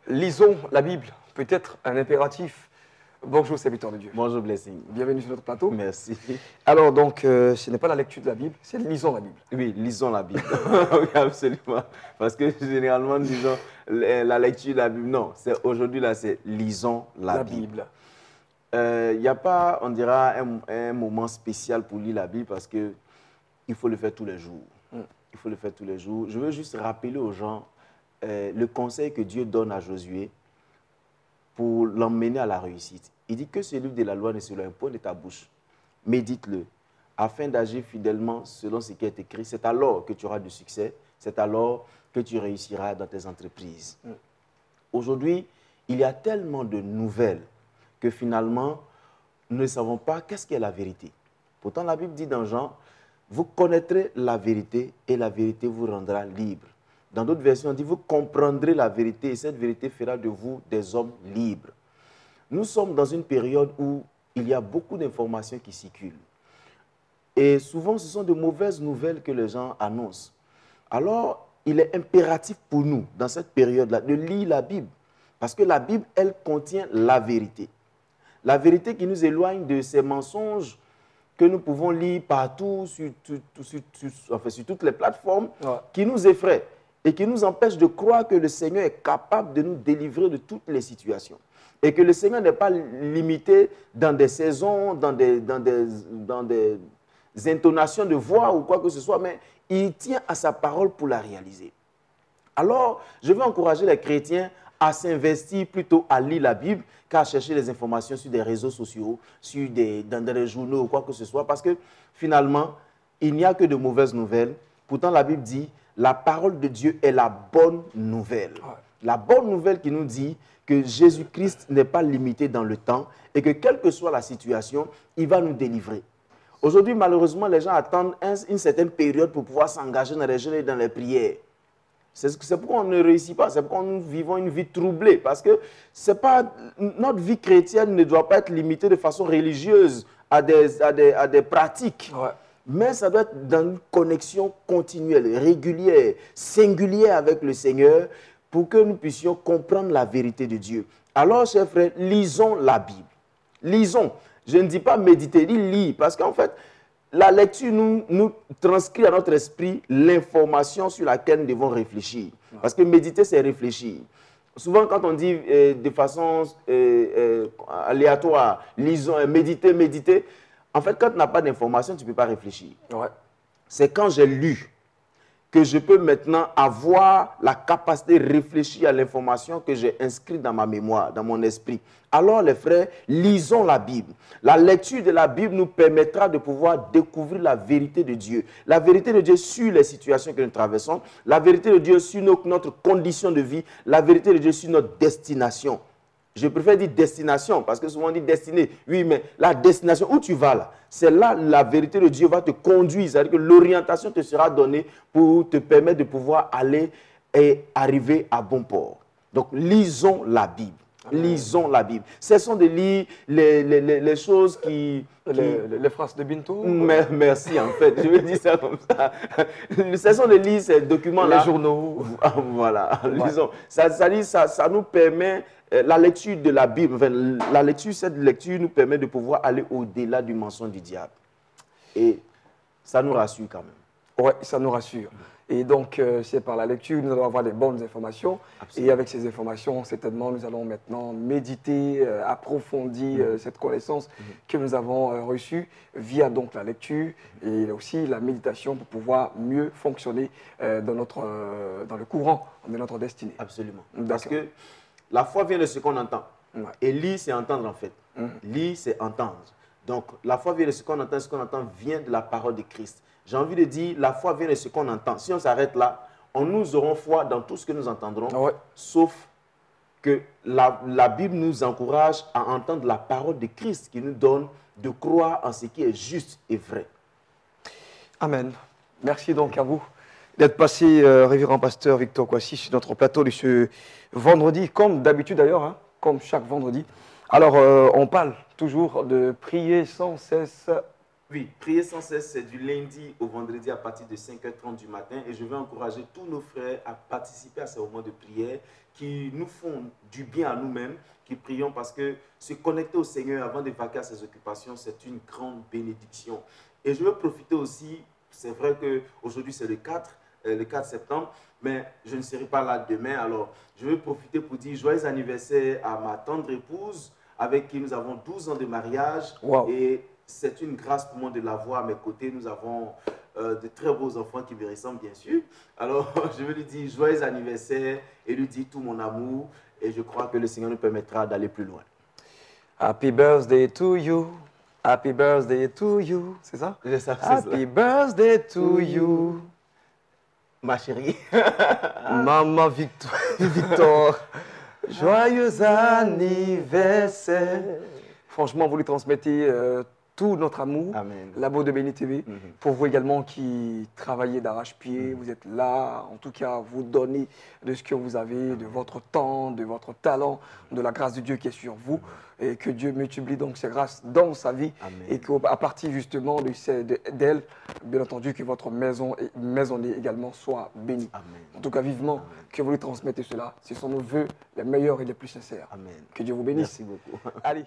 Lisons la Bible, peut-être un impératif. Bonjour, serviteur de Dieu. Bonjour, Blessing. Bienvenue sur notre plateau. Merci. Alors, donc, ce n'est pas la lecture de la Bible, c'est lisons la Bible. Oui, lisons la Bible. Oui, absolument. Parce que généralement, disons la lecture de la Bible. Non, aujourd'hui, là, c'est lisons la Bible. Il n'y a pas, on dira, un moment spécial pour lire la Bible parce qu'il faut le faire tous les jours. Il faut le faire tous les jours. Je veux juste rappeler aux gens le conseil que Dieu donne à Josué pour l'emmener à la réussite. Il dit que ce livre de la loi ne se loin point de ta bouche. Médite-le, afin d'agir fidèlement selon ce qui est écrit. C'est alors que tu auras du succès, c'est alors que tu réussiras dans tes entreprises. Aujourd'hui, il y a tellement de nouvelles que finalement, nous ne savons pas qu'est-ce qu'est la vérité. Pourtant, la Bible dit dans Jean, vous connaîtrez la vérité et la vérité vous rendra libre. Dans d'autres versions, on dit, vous comprendrez la vérité et cette vérité fera de vous des hommes libres. Nous sommes dans une période où il y a beaucoup d'informations qui circulent. Et souvent, ce sont de mauvaises nouvelles que les gens annoncent. Alors, il est impératif pour nous, dans cette période-là, de lire la Bible. Parce que la Bible, elle contient la vérité. La vérité qui nous éloigne de ces mensonges que nous pouvons lire partout, sur toutes les plateformes, qui nous effraient et qui nous empêchent de croire que le Seigneur est capable de nous délivrer de toutes les situations. Et que le Seigneur n'est pas limité dans des saisons, dans des intonations de voix ou quoi que ce soit, mais il tient à sa parole pour la réaliser. Alors, je veux encourager les chrétiens à s'investir plutôt à lire la Bible qu'à chercher les informations sur des réseaux sociaux, dans des journaux ou quoi que ce soit, parce que finalement, il n'y a que de mauvaises nouvelles. Pourtant, la Bible dit, la parole de Dieu est la bonne nouvelle. La bonne nouvelle qui nous dit que Jésus-Christ n'est pas limité dans le temps et que quelle que soit la situation, il va nous délivrer. Aujourd'hui, malheureusement, les gens attendent une certaine période pour pouvoir s'engager dans les jeûnes et dans les prières. C'est pourquoi on ne réussit pas, c'est pourquoi nous vivons une vie troublée. Parce que notre vie chrétienne ne doit pas être limitée de façon religieuse à des pratiques. Mais ça doit être dans une connexion continuelle, régulière, singulière avec le Seigneur pour que nous puissions comprendre la vérité de Dieu. Alors, chers frères, lisons la Bible. Lisons. Je ne dis pas méditer, lis, parce qu'en fait, la lecture nous transcrit à notre esprit l'information sur laquelle nous devons réfléchir. Parce que méditer, c'est réfléchir. Souvent, quand on dit de façon aléatoire, lisons, méditer, en fait, quand tu n'as pas d'information, tu ne peux pas réfléchir. C'est quand j'ai lu que je peux maintenant avoir la capacité de réfléchir à l'information que j'ai inscrite dans ma mémoire, dans mon esprit. Alors, les frères, lisons la Bible. La lecture de la Bible nous permettra de pouvoir découvrir la vérité de Dieu. La vérité de Dieu sur les situations que nous traversons, la vérité de Dieu sur notre condition de vie, la vérité de Dieu sur notre destination. Je préfère dire destination, parce que souvent on dit destinée. Oui, mais la destination, où tu vas là, c'est là la vérité de Dieu va te conduire. C'est-à-dire que l'orientation te sera donnée pour te permettre de pouvoir aller et arriver à bon port. Donc, lisons la Bible. Lisons la Bible. Cessons de lire les choses qui... Les phrases de Bintou. Merci, en fait. Je vais dire ça comme ça. Cessons de lire ces documents-là. Les journaux. Voilà. Lisons. Ça nous permet... La lecture de la Bible, cette lecture nous permet de pouvoir aller au-delà du mensonge du diable. Et ça nous rassure quand même. Oui, ça nous rassure. Et donc, c'est par la lecture, nous allons avoir des bonnes informations. Absolument. Et avec ces informations, certainement, nous allons maintenant méditer, approfondir cette connaissance que nous avons reçue via donc la lecture et aussi la méditation pour pouvoir mieux fonctionner dans le courant de notre destinée. Absolument. Parce que la foi vient de ce qu'on entend. Et lire, c'est entendre en fait. Lire, c'est entendre. Donc, la foi vient de ce qu'on entend vient de la parole de Christ. J'ai envie de dire, la foi vient de ce qu'on entend. Si on s'arrête là, nous aurons foi dans tout ce que nous entendrons, sauf que la Bible nous encourage à entendre la parole de Christ qui nous donne de croire en ce qui est juste et vrai. Amen. Merci donc à vous d'être passé, révérend pasteur Victor Kwasi, sur notre plateau de ce vendredi, comme d'habitude d'ailleurs, comme chaque vendredi. Alors, on parle toujours de prier sans cesse Oui, prier sans cesse, c'est du lundi au vendredi à partir de 5h30 du matin. Et je veux encourager tous nos frères à participer à ces moments de prière qui nous font du bien à nous-mêmes, qui prions parce que se connecter au Seigneur avant de vaquer à ses occupations, c'est une grande bénédiction. Et je veux profiter aussi, c'est vrai qu'aujourd'hui c'est le 4 septembre, mais je ne serai pas là demain. Alors, je veux profiter pour dire joyeux anniversaire à ma tendre épouse, avec qui nous avons 12 ans de mariage. Wow. Et c'est une grâce pour moi de l'avoir à mes côtés. Nous avons de très beaux enfants qui me ressemblent, bien sûr. Alors, je veux lui dire joyeux anniversaire et lui dire tout mon amour. Et je crois que le Seigneur nous permettra d'aller plus loin. Happy birthday to you. Happy birthday to you. C'est ça? Happy birthday to you. Ma chérie. Maman Victor. Joyeux anniversaire. Franchement, vous lui transmettez tout notre amour, l'amour de Béni TV. Pour vous également qui travaillez d'arrache-pied, vous êtes là, en tout cas, vous donnez de ce que vous avez, de votre temps, de votre talent, de la grâce de Dieu qui est sur vous. Et que Dieu multiplie donc ses grâces dans sa vie. Et qu'à partir justement d'elle, bien entendu, que votre maisonnée également soit bénie. En tout cas, vivement que vous lui transmettez cela. Ce sont nos vœux les meilleurs et les plus sincères. Que Dieu vous bénisse. Merci beaucoup. Allez.